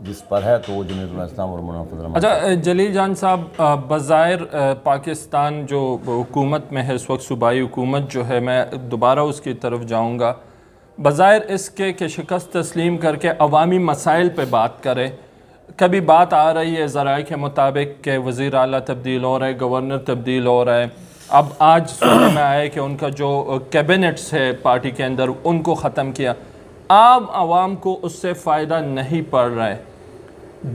جس پر ہے تو وہ جمعیت اسلام اور مولانا فضل الرحمان۔ اچھا جلیل جان صاحب، بظاہر پاکستان جو حکومت میں ہے اس وقت، صوبائی حکومت جو ہے، میں دوبارہ اس کی طرف جاؤں گا، بظاہر اس کے کہ شکست تسلیم کر کے عوامی مسائل پہ بات کرے۔ کبھی بات آ رہی ہے ذرائع کے مطابق کہ وزیر اعلیٰ تبدیل ہو رہا ہے، گورنر تبدیل ہو رہا ہے، اب آج سننے میں آیا کہ ان کا جو کیبنٹس ہے پارٹی کے اندر ان کو ختم کیا۔ عام عوام کو اس سے فائدہ نہیں پڑ رہا ہے۔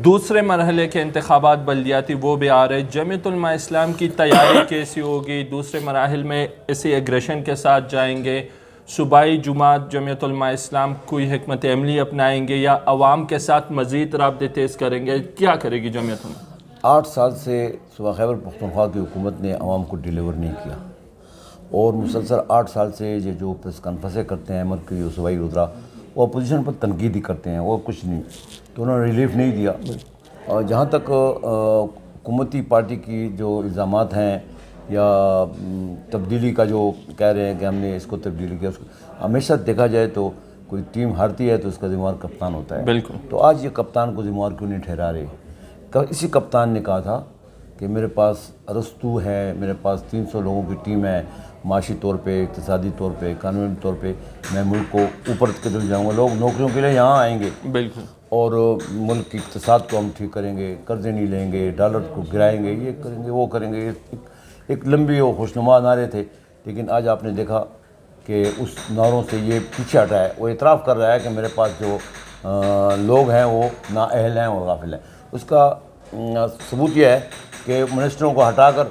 دوسرے مرحلے کے انتخابات بلدیاتی وہ بھی آ رہے، جمعیت علماء اسلام کی تیاری کیسی ہوگی؟ دوسرے مراحل میں اسی ایگریشن کے ساتھ جائیں گے؟ صوبائی جماعت جمعیت علماء اسلام کوئی حکمت عملی اپنائیں گے یا عوام کے ساتھ مزید رابطے تیز کریں گے؟ کیا کرے گی جمعیت علماء؟ 8 سال سے صوبہ خیبر پختونخوا کی حکومت نے عوام کو ڈیلیور نہیں کیا، اور مسلسل 8 سال سے یہ جو پریس کانفرنسیں کرتے ہیں مرکزی اور صوبائی وزراء، وہ اپوزیشن پر تنقید ہی کرتے ہیں، وہ کچھ نہیں، تو انہوں نے ریلیف نہیں دیا۔ اور جہاں تک حکومتی پارٹی کی جو الزامات ہیں یا تبدیلی کا جو کہہ رہے ہیں کہ ہم نے اس کو تبدیلی کیا، اس کو ہمیشہ دیکھا جائے تو کوئی ٹیم ہارتی ہے تو اس کا ذمہ دار کپتان ہوتا ہے۔ بالکل۔ تو آج یہ کپتان کو ذمہ دار کیوں نہیں ٹھہرا رہے؟ اسی کپتان نے کہا تھا کہ میرے پاس ارسطو ہے، میرے پاس 300 لوگوں کی ٹیم ہے، معاشی طور پہ، اقتصادی طور پہ، قانونی طور پہ میں ملک کو اوپر کی طرف جاؤں گا، لوگ نوکریوں کے لیے یہاں آئیں گے، بالکل، اور ملک کی اقتصاد کو ہم ٹھیک کریں گے، قرضے نہیں لیں گے، ڈالر کو گرائیں گے، یہ کریں گے، وہ کریں گے۔ ایک لمبی اور خوشنما نعرے تھے، لیکن آج آپ نے دیکھا کہ اس نعروں سے یہ پیچھے ہٹا ہے۔ وہ اعتراف کر رہا ہے کہ میرے پاس جو لوگ ہیں وہ نااہل ہیں اور غافل ہیں۔ اس کا ثبوت یہ ہے کہ منسٹروں کو ہٹا کر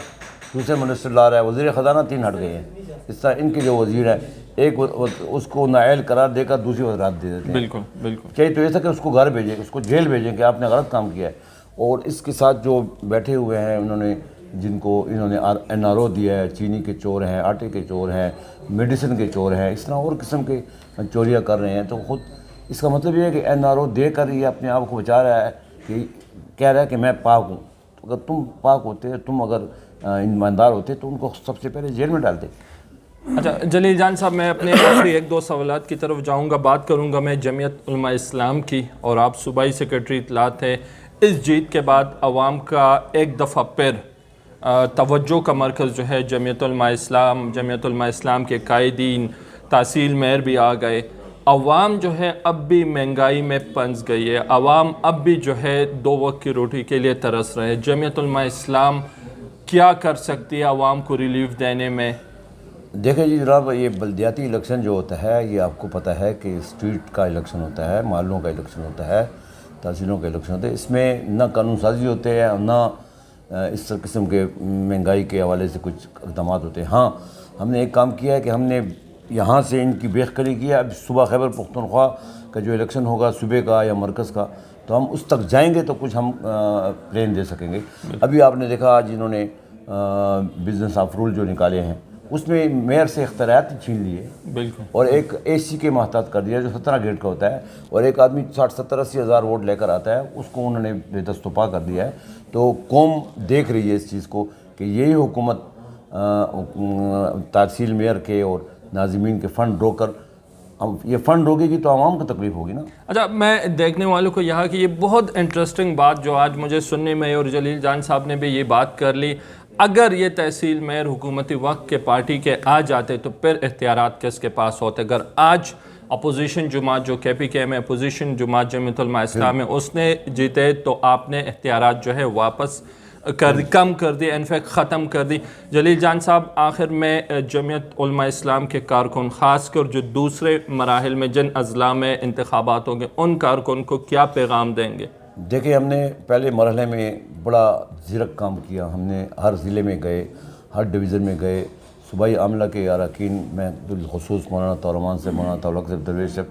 دوسرے منسٹر لا رہا ہے، وزیر خزانہ 3 ہٹ گئے ہیں۔ اس طرح ان کے جو وزیر ہیں، ایک اس کو نااہل قرار دے کر دوسری وزارات دے دیتے ہیں۔ بالکل، بالکل۔ چاہیے تو ایسا کہ اس کو گھر بھیجیں، اس کو جیل بھیجیں کہ آپ نے غلط کام کیا ہے۔ اور اس کے ساتھ جو بیٹھے ہوئے ہیں انہوں نے NRO دیا ہے، چینی کے چور ہیں، آٹے کے چور ہیں، میڈیسن کے چور ہیں، اس طرح اور قسم کے چوریاں کر رہے ہیں۔ تو خود اس کا مطلب یہ ہے کہ NRO دے کر یہ اپنے آپ کو بچا رہا ہے، کہ کہہ رہا ہے کہ میں پاک ہوں۔ تو اگر تم پاک ہوتے، تم اگر ایماندار ہوتے تو ان کو سب سے پہلے جیل میں ڈالتے۔ اچھا جلیل جان صاحب، میں اپنے آخری 1-2 سوالات کی طرف جاؤں گا، بات کروں گا میں جمعیت علماء اسلام کی، اور آپ صوبائی سیکرٹری اطلاعات ہے۔ اس جیت کے بعد عوام کا ایک دفعہ پھر توجہ کا مرکز جو ہے جمعیت علماء اسلام کے قائدین، تحصیل میر بھی آ گئے۔ عوام جو ہے اب بھی مہنگائی میں پنس گئی ہے، عوام اب بھی جو ہے 2 وقت کی روٹی کے لیے ترس رہے ہیں۔ جمعیت علماء اسلام کیا کر سکتی ہے عوام کو ریلیف دینے میں؟ دیکھیں جی جناب، یہ بلدیاتی الیکشن جو ہوتا ہے، یہ آپ کو پتہ ہے کہ اسٹریٹ کا الیکشن ہوتا ہے، محلوں کا الیکشن ہوتا ہے، تحصیلوں کا الیکشن ہوتا ہے۔ اس میں نہ قانون سازی ہوتے ہیں اور نہ اس قسم کے مہنگائی کے حوالے سے کچھ اقدامات ہوتے ہیں۔ ہاں، ہم نے ایک کام کیا ہے کہ ہم نے یہاں سے ان کی بیخ کری کی ہے۔ اب صوبہ خیبر پختونخوا کا جو الیکشن ہوگا صوبے کا یا مرکز کا، تو ہم اس تک جائیں گے تو کچھ ہم پلین دے سکیں گے۔ ابھی آپ نے دیکھا آج انہوں نے بزنس آف رول جو نکالے ہیں، اس میں میئر سے اختیارات چھین لیے، بالکل، اور ایک AC کے محتاط کر دیا جو 17 گیٹ کا ہوتا ہے، اور ایک آدمی 60-70-80 ہزار ووٹ لے کر آتا ہے، اس کو انہوں نے بے دست و پا کر دیا ہے۔ تو قوم دیکھ رہی ہے اس چیز کو کہ یہی حکومت تحصیل میئر کے اور ناظمین کے فنڈ رو کر، یہ فنڈ روکے گی تو عوام کو تکلیف ہوگی نا۔ اچھا، میں دیکھنے والوں کو یہاں کی یہ بہت انٹرسٹنگ بات جو آج مجھے سننے میں، اور جلیل جان صاحب نے بھی یہ بات کر لی، اگر یہ تحصیل میر حکومتی وقت کے پارٹی کے آ جاتے تو پھر اختیارات کس کے پاس ہوتے؟ اگر آج اپوزیشن جماعت جو KPK میں اپوزیشن جماعت جمعیت علماء اسلام ہے اس نے جیتے، تو آپ نے اختیارات جو ہے واپس کم کر دی، انفیکٹ ختم کر دی۔ جلیل جان صاحب، آخر میں جمعیت علماء اسلام کے کارکن، خاص کر جو دوسرے مراحل میں جن اضلاع میں انتخابات ہوں گے، ان کارکن کو کیا پیغام دیں گے؟ دیکھیں، ہم نے پہلے مرحلے میں بڑا زیرک کام کیا۔ ہم نے ہر ضلع میں گئے، ہر ڈویژن میں گئے، صوبائی عملہ کے اراکین میں بالخصوص مولانا طارمان سے، مولانا طارق سے، درویش سے،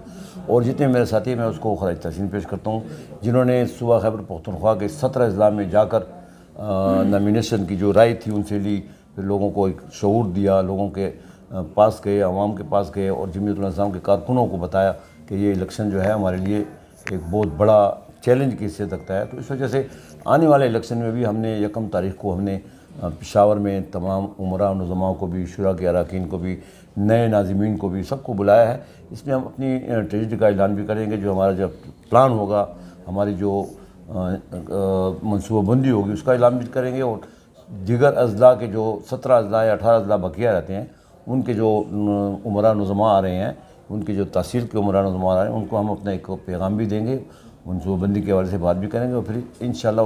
اور جتنے میرے ساتھی ہیں میں اس کو خراج تحسین پیش کرتا ہوں، جنہوں نے صوبہ خیبر پختونخوا کے 17 اضلاع میں جا کر نامینیشن کی جو رائے تھی ان سے لی، پھر لوگوں کو ایک شعور دیا، لوگوں کے پاس گئے، عوام کے پاس گئے، اور جمعیت علماء اسلام کے کارکنوں کو بتایا کہ یہ الیکشن جو ہے ہمارے لیے ایک بہت بڑا چیلنج کی حیثیت رکھتا ہے۔ تو اس وجہ سے آنے والے الیکشن میں بھی ہم نے 1 تاریخ کو ہم نے پشاور میں تمام عمراء و نظماء کو بھی، شورا کے اراکین کو بھی، نئے ناظمین کو بھی، سب کو بلایا ہے۔ اس میں ہم اپنی ٹریجڈی کا اعلان بھی کریں گے۔ جو ہمارا جب پلان ہوگا ہماری جو منصوبہ بندی ہوگی اس کا اعلان بھی کریں گے، اور دیگر اضلاع کے جو 17 اضلاع یا 18 اضلاع بقیہ رہتے ہیں ان کے جو عمرا نظماء آ رہے ہیں، ان کے جو تحصیل کے عمرا نظماء آ رہے ہیں، ان کو ہم اپنا ایک پیغام بھی دیں گے، منصوبہ بندی کے حوالے سے بات بھی کریں گے، اور پھر انشاءاللہ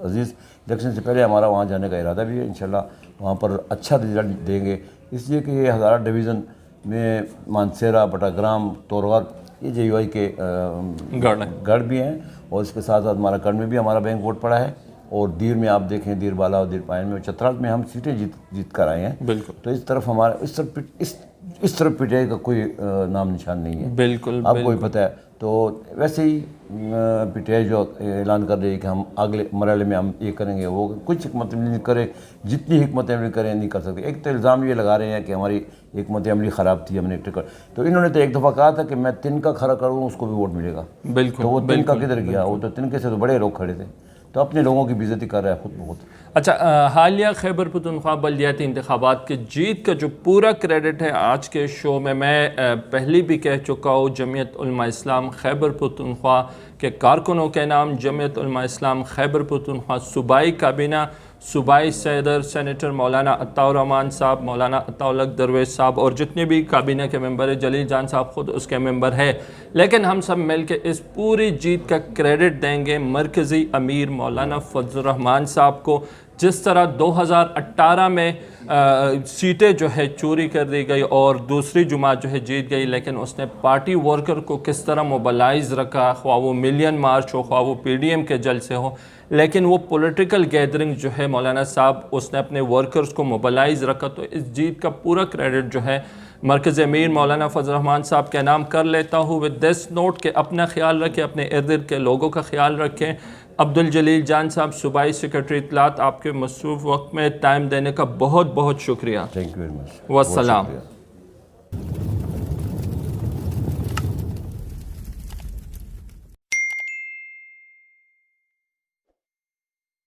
عزیز الیکشن سے پہلے ہمارا وہاں جانے کا ارادہ بھی ہے، انشاءاللہ وہاں پر اچھا رزلٹ دیں گے، اس لیے کہ یہ ہزارہ ڈویژن میں مانسیرا، بٹاگرام، تورغر یہ جے یو آئی کے گڑھ بھی ہیں، اور اس کے ساتھ ساتھ ہمارا گڑھ میں بھی ہمارا بینک ووٹ پڑا ہے، اور دیر میں آپ دیکھیں دیر بالا اور دیر پائن میں چترال میں ہم سیٹیں جیت کر آئے ہیں، بالکل. تو اس طرف ہمارا اس طرف پٹائی کا کوئی نام نشان نہیں ہے، بالکل آپ کو بھی پتہ ہے. تو ویسے ہی پی ٹی آئی جو اعلان کر رہی ہے کہ ہم اگلے مرحلے میں ہم یہ کریں گے، وہ کچھ حکمت عملی نہیں کرے، جتنی حکمت عملی کریں نہیں کر سکتے. ایک تو الزام یہ لگا رہے ہیں کہ ہماری حکمت عملی خراب تھی، ہم نے ٹکٹ، تو انہوں نے تو ایک دفعہ کہا تھا کہ میں تنکا کھڑا کروں اس کو بھی ووٹ ملے گا. بالکل. تو وہ تنکا کدھر گیا؟ وہ تو تنکے سے تو بڑے لوگ کھڑے تھے، تو اپنے لوگوں کی بے عزتی کر رہا ہے خود بہت. اچھا، حالیہ خیبر پختونخوا بلدیاتی انتخابات کے جیت کا جو پورا کریڈٹ ہے آج کے شو میں پہلے بھی کہہ چکا ہوں، جمعیت علماء اسلام خیبر پختونخوا کے کارکنوں کے نام، جمعیت علماء اسلام خیبر پختونخوا صوبائی کابینہ، صوبائی صدر سینیٹر مولانا عطاء الرحمان صاحب، مولانا عطاء الحق درویش صاحب، اور جتنے بھی کابینہ کے ممبر ہیں، جلیل جان صاحب خود اس کے ممبر ہے، لیکن ہم سب مل کے اس پوری جیت کا کریڈٹ دیں گے مرکزی امیر مولانا فضل الرحمان صاحب کو. جس طرح 2018 میں سیٹیں جو ہے چوری کر دی گئی اور دوسری جماعت جو ہے جیت گئی، لیکن اس نے پارٹی ورکر کو کس طرح موبلائز رکھا، خواہ وہ ملین مارچ ہو، خواہ وہ پی ڈی ایم کے جلسے ہو، لیکن وہ پولیٹیکل گیدرنگ جو ہے مولانا صاحب اس نے اپنے ورکرز کو موبلائز رکھا. تو اس جیت کا پورا کریڈٹ جو ہے مرکز امیر مولانا فضل الرحمان صاحب کے نام کر لیتا ہوں. ود دس نوٹ کہ اپنا خیال رکھیں، اپنے ارد گرد کے لوگوں کا خیال رکھیں. عبدالجلیل جان صاحب، صوبائی سیکرٹری اطلاعات، آپ کے مصروف وقت میں ٹائم دینے کا بہت بہت شکریہ. Thank you very much. والسلام.